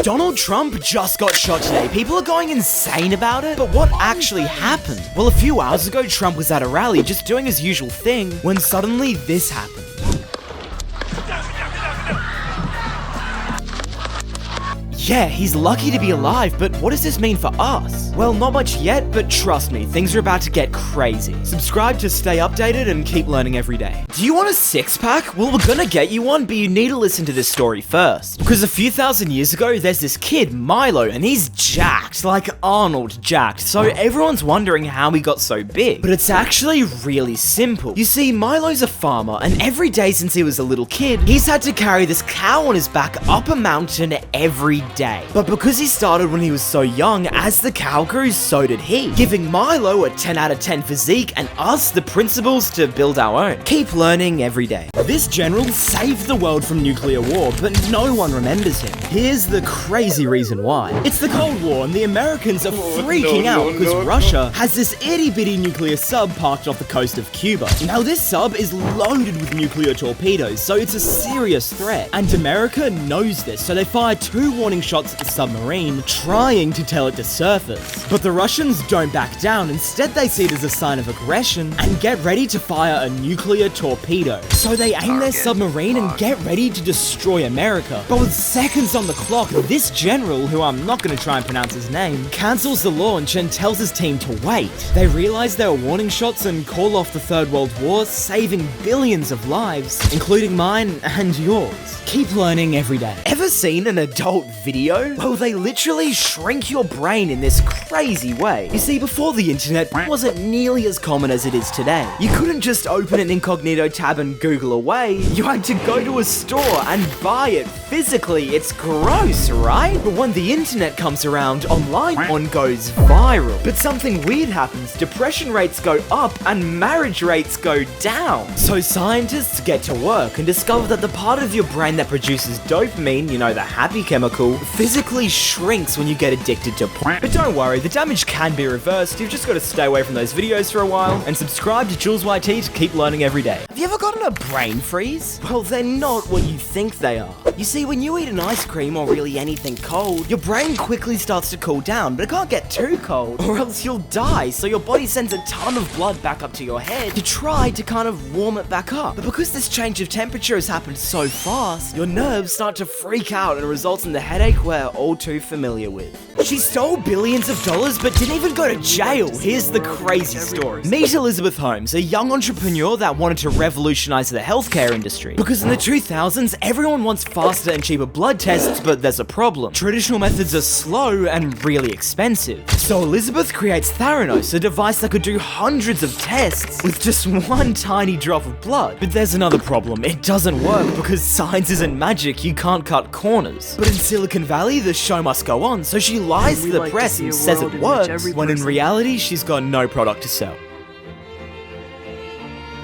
Donald Trump just got shot today. People are going insane about it, but what actually happened? Well, a few hours ago, Trump was at a rally just doing his usual thing when suddenly this happened. Yeah, he's lucky to be alive, but what does this mean for us? Well, not much yet, but trust me, things are about to get crazy. Subscribe to stay updated and keep learning every day. Do you want a six-pack? Well, we're gonna get you one, but you need to listen to this story first. Because a few thousand years ago, there's this kid, Milo, and he's jacked, like Arnold jacked, so everyone's wondering how he got so big. But it's actually really simple. You see, Milo's a farmer, and every day since he was a little kid, he's had to carry this cow on his back up a mountain every day. But because he started when he was so young, as the cow grew, so did he, giving Milo a 10 out of 10 physique and us the principles to build our own. Keep learning every day. This general saved the world from nuclear war, but no one remembers him. Here's the crazy reason why. It's the Cold War, and the Americans are freaking out because Russia has this itty-bitty nuclear sub parked off the coast of Cuba. Now, this sub is loaded with nuclear torpedoes, so it's a serious threat. And America knows this, so they fire 2 warning shots at the submarine, trying to tell it to surface. But the Russians don't back down. Instead, they see it as a sign of aggression and get ready to fire a nuclear torpedo. So they aim their submarine and get ready to destroy America. But with seconds on the clock, this general, who I'm not going to try and pronounce his name, cancels the launch and tells his team to wait. They realize they were warning shots and call off the Third World War, saving billions of lives, including mine and yours. Keep learning every day. Ever seen an adult video? Well, they literally shrink your brain in this crazy way. You see, before the internet wasn't nearly as common as it is today. You couldn't just open an incognito tab and Google away. You had to go to a store and buy it physically. It's gross, right? But when the internet comes around, online one goes viral. But something weird happens. Depression rates go up and marriage rates go down. So scientists get to work and discover that the part of your brain that produces dopamine, you know, the happy chemical, physically shrinks when you get addicted to porn. But don't worry, the damage can be reversed. You've just got to stay away from those videos for a while and subscribe to Jules YT to keep learning every day. Have you ever gotten a brain freeze? Well, they're not what you think they are. You see, when you eat an ice cream or really anything cold, your brain quickly starts to cool down, but it can't get too cold or else you'll die. So your body sends a ton of blood back up to your head to try to kind of warm it back up. But because this change of temperature has happened so fast, your nerves start to freak out and it results in the headache we're all too familiar with. She stole billions of dollars but didn't even go to jail. Here's the crazy story. Meet Elizabeth Holmes, a young entrepreneur that wanted to revolutionize the healthcare industry. Because in the 2000s, everyone wants faster and cheaper blood tests, but there's a problem. Traditional methods are slow and really expensive. So Elizabeth creates Theranos, a device that could do hundreds of tests with just one tiny drop of blood. But there's another problem. It doesn't work because science isn't magic. You can't cut corners. But in Silicon Valley, the show must go on, so she lies to the press and says it works, when in reality, she's got no product to sell.